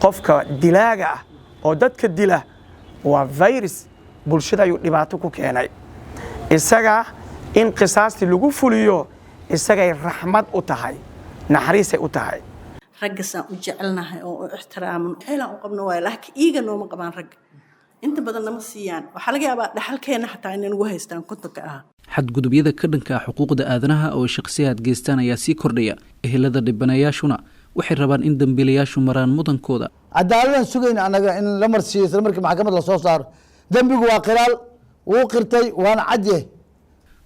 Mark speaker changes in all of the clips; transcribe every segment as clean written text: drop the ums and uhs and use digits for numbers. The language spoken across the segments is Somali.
Speaker 1: qofka dilaaga ah oo dadka dila waa virus bulshada ayuu dhibaato ku keenay isaga in qisaasti lagu fuliyo isagay raxmad u tahay naxariis ay u tahay
Speaker 2: ragga saan u jecelnahay oo u ixtiraaman heelan u qabno way laakiin iiga nooma qabaan rag inta badan nama siiyaan waxa laga yaabaa dhaxalkeena xataa inay ugu haystaan kontonka ah
Speaker 3: xadgudubyada ka dhanka ah xuquuqda aadanaha oo shakhsiyaad geystaan ayaa sii kordhaya ehelada dhibanayaashuna waxay rabaan in dambiilayaashu maraan mudankooda
Speaker 4: cadaaladaan sugayna annaga in la marsiiyo isla markii maxkamad la soo saaro dembigu waa qiraal wuu qirtay waana cadye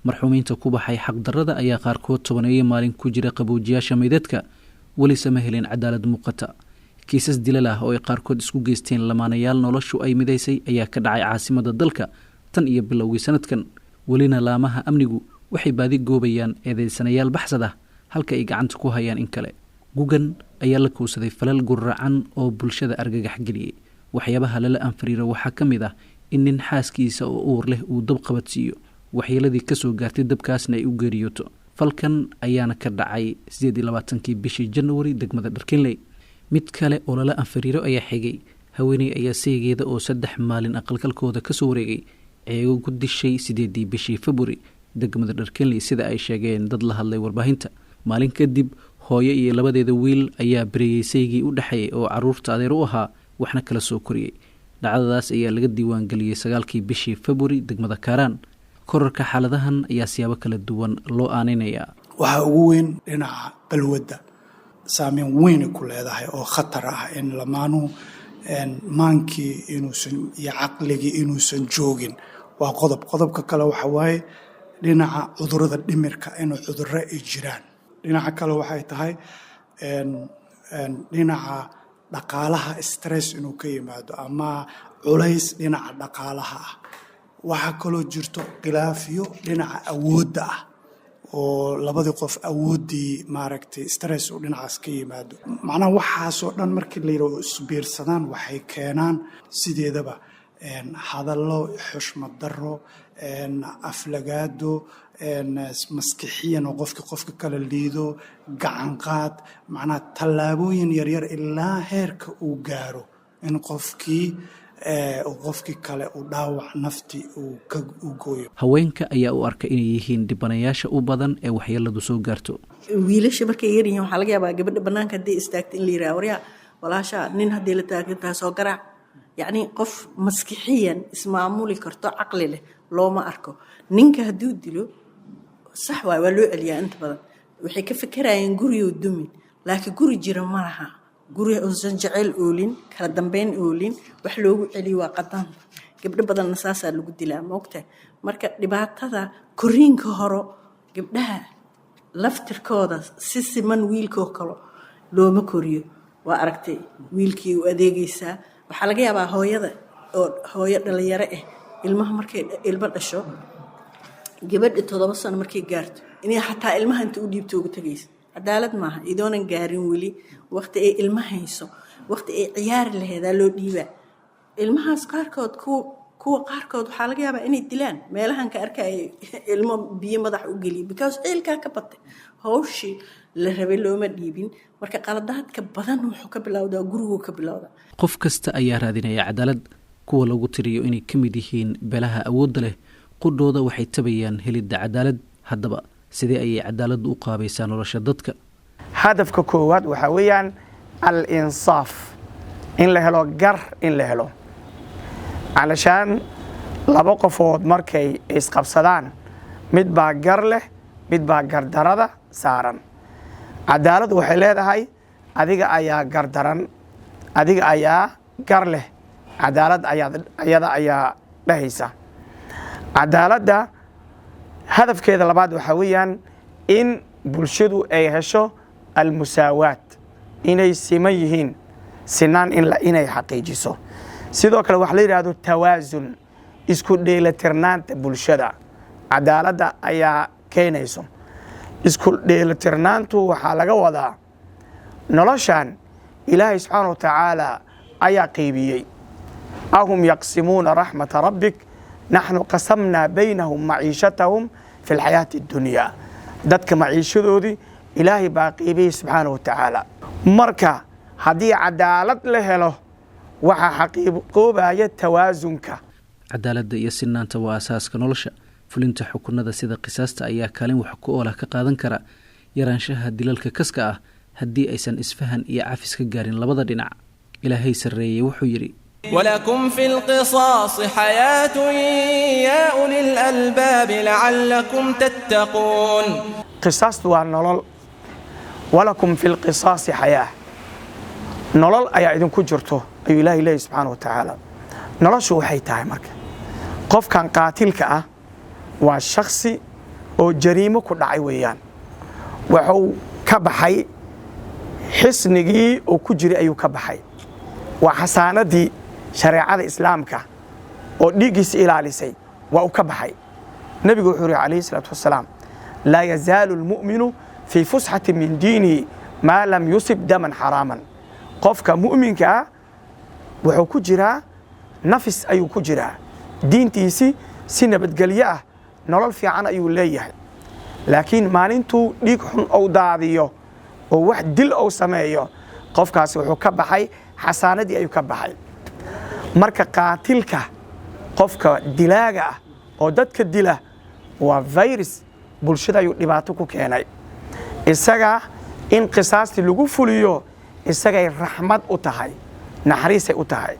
Speaker 3: marxuumiinta ku baxay xaqdarrada ayaa qaarkood tobaneeyo maalin ku jira qaboojiyaasha meydadka weli sama helin cadaalad muuqata kiisas dilal ah oo ay qaarkood isku geysteen lamaanayaal noloshu ay midaysay ayaa ka dhacay caasimada dalka tan iyo bilowgii sanadkan welina laamaha amnigu waxay baadi goobayaan eedeysanayaal baxsad ah halka ay gacanta ku hayaan in kale gugan ayaa la kowsaday falal guracan oo bulshada argagax geliyey waxyaabaha lala anfariiro waxaa ka mid ah in nin xaaskiisa oo uur leh uu dab qabadsiiyo waxyeeladii ka soo gaartay dabkaasna ay u geeriyooto falkan ayaana ka dhacay 28kii bishii January degmada Dharkinley mid kale oo lala anfariiro ayaa xigay haweeney ayaa seegeeda oo 3 maalin aqalkalkooda ka soo wareegay ayagoo ku dishay 8 bishii February degmada Dharkinley sida ay sheegeen dad la hadlay warbaahinta maalin kadib hooyo iyo labadeeda wiil ayaa bareeyay seegii u dhaxay oo caruurta adeer u ahaa waxna kala soo koriyay dhacdadaas ayaa laga diiwaan galiyay 9kii bishii February degmada Karaan kororka xaaladahan ayaa siyaabo kala duwan loo aaninayaa
Speaker 5: waxa ugu weyn dhinaca balwada saameyn weyn ku leedahay oo khatar ah in lamaanu maankii inuusan iyo caqligii inuusan joogin waa qodobka kale waxa waaye dhinaca cudurrada dhimirka inuu cudurro ay jiraan dhinaca kale waxay tahay dhinaca dhaqaalaha stress inuu ka yimaado ama culays dhinaca dhaqaalaha ah waxa kaloo jirto khilaafiyo dhinaca awoodda ah oo labadii qof awoodii maaragtay stress uu dhinacaas ka yimaado macnaha waxaasoo dhan markii la yidhaahdo isbiirsadaan waxay keenaan sideedaba hadallo xushmad darro aflagaado maskixiyan oo qofka kala liido gacanqaad macnaha tallaabooyin yaryar ilaa heerka uu gaaro in qofkii kale uu dhaawac nafti uu gooyo
Speaker 3: haweenka ayaa u arka inay yihiin dhibanayaasha u badan ee waxyeeladu soo gaarto
Speaker 2: wiilasha markay yar yihiin waxaa laga yaabaa gabadha banaanka haddii istaagta in la yidhaha waryaa walaasha nin haddii la taagantaha soo garaac yacni qof maskixiyan ismaamuli karto caqli leh looma arko ninka hadduu dilo sax waay waa loo celiyaa inta badan waxay ka fikirayeen guriyoo dumin laakiin guri jira ma laha guri uusan jecel oolin kala dambeyn oolin wax loogu celiyo waa qadaan gabdho badanna saasaa lagu dilaa moogta marka dhibaatada koriinka horo gabdhaha laftirkooda si siman wiilkoo kale looma koriyo waa aragtay wiilkii u adeegaysaa waxaa laga yaabaa hooyada oo hooyo dhalinyaro ah ilmaha markay ilmo dhasho gabadha 7 sano markay gaarto inay xataa ilmaha inta u dhiibto ugu tagaysa cadaalad maaha idoonan gaarin weli waqti ay ilmo hayso waqti ay ciyaari laheedaa loo dhiibaa ilmahaas qaarkood kuwa qaarkood waxaa laga yaabaa inay dilaan meelahan ka arkay ilmo biyo madax u geliya because ciilkaa ka batay hawshii la rabay looma dhiibin marka qaladaadka badan wuxuu ka bilowdaa gurigu ka bilowdaa
Speaker 3: qof kasta ayaa raadinaya cadaalad kuwa lagu tiriyo inay ka mid yihiin beelaha awoodda leh qudhooda waxay tabayaan helidda cadaalad haddaba sidee ayay cadaaladdu u qaabaysaa nolosha dadka
Speaker 1: hadafka koowaad waxa weeyaan al-insaaf in la helo gar in la helo علشان laba qofood markay isqabsadaan mid baa gar leh mid baa gardarada saaran cadaalad waxay leedahay adiga ayaa gardaran adiga ayaa gar leh cadaalad ayaa dhahaysa cadaaladda hadafkeeda labaad waxa weeyaan in bulshadu ay hesho almusaawaat inay siman yihiin sinaan inay xaqiijiso sidoo kale waxa la yiraahdo tawaasun isku dheelitirnaanta bulshada cadaaladda ayaa keenayso isku dheelitirnaantu waxaa laga wadaa noloshan ilaahay subxaanahu wa tacaala ayaa qaybiyey ahum yaqsimuuna raxmata rabbik naxnu qasamnaa baynahum maciishatahum fi lxayaati addunya dadka maciishadoodii ilaahay baa qaybiyey subxaanahu wa tacaala marka haddii cadaalad la helo waxaa xaqiiqoobaya tawaasunka.
Speaker 3: cadaaladda iyo sinaanta waa asaaska nolosha. fulinta xukunada sida qisaasta ayaa kaalin wax ku oola ka qaadan kara yaraanshaha dilalka kaska ah haddii aysan isfahan iyo cafis ka gaarin labada dhinac. ilaahay sarreeyey wuxuu yidhi
Speaker 6: ولكم في القصاص حياة يا أولي الألباب لعلكم تتقون.
Speaker 1: قصاص ونولل ولكم في القصاص حياة. نولل أي إذن كجرته أي إله سبحانه وتعالى. نولل شو حيتاه مرك. قف كان قاتل والشخص أو جريمة كل عيويان وهو كبحي حسنجي أو كجري أيو كبحي وحسانة دي شريعة الإسلام كا وديجس إلى لسي وأكبحي نبي جوهري عليه الصلاة والسلام لا يزال المؤمن في فسحة من دينه ما لم يصب دما حراما. قفك مؤمن كا وهو كجرا نفس أيو كجرا دين تيسي سنة بتجليه نرى في عنا أيو ليه لكن ما ننتو ليكحن أو داعيو أو واحد دل أو سمايو قفك وهو كبحي حسانة دي أيو كبحي. marka qaatilka qofka dilaaga ah oo dadka dila waa virus bulshada ayuu dhibaato ku keenay. isaga in qisaasti lagu fuliyo isagay raxmad u tahay, naxariis ay u tahay,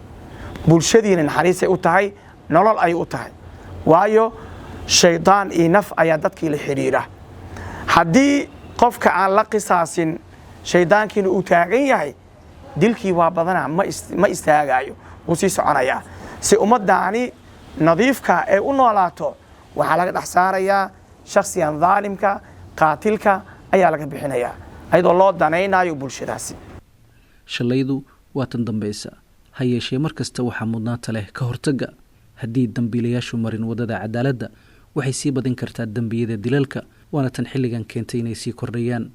Speaker 1: bulshadiina naxariis ay u tahay, nolol ay u tahay. waayo shaydaan iyo naf ayaa dadkii la xiriira. haddii qofka aan la qisaasin shaydaankiina uu taagan yahay dilkii waa badanaa ma istaagayo وسي سعنايا سي أمداني نظيفك أو نولاتو وحلاق الأحساريا شخصيا ظالمك قاتلك أيا لك بحنايا أيضا الله دانينا يقبل شداسي
Speaker 3: shalaydu waa tan dambaysa ha yeeshee mar kasta waxaa mudnaanta leh ka hortagga. haddii dambiilayaashu marin wadada cadaaladda waxay sii badin kartaa dembiyada dilalka waana tan xilligan keentay inay sii kordhayaan.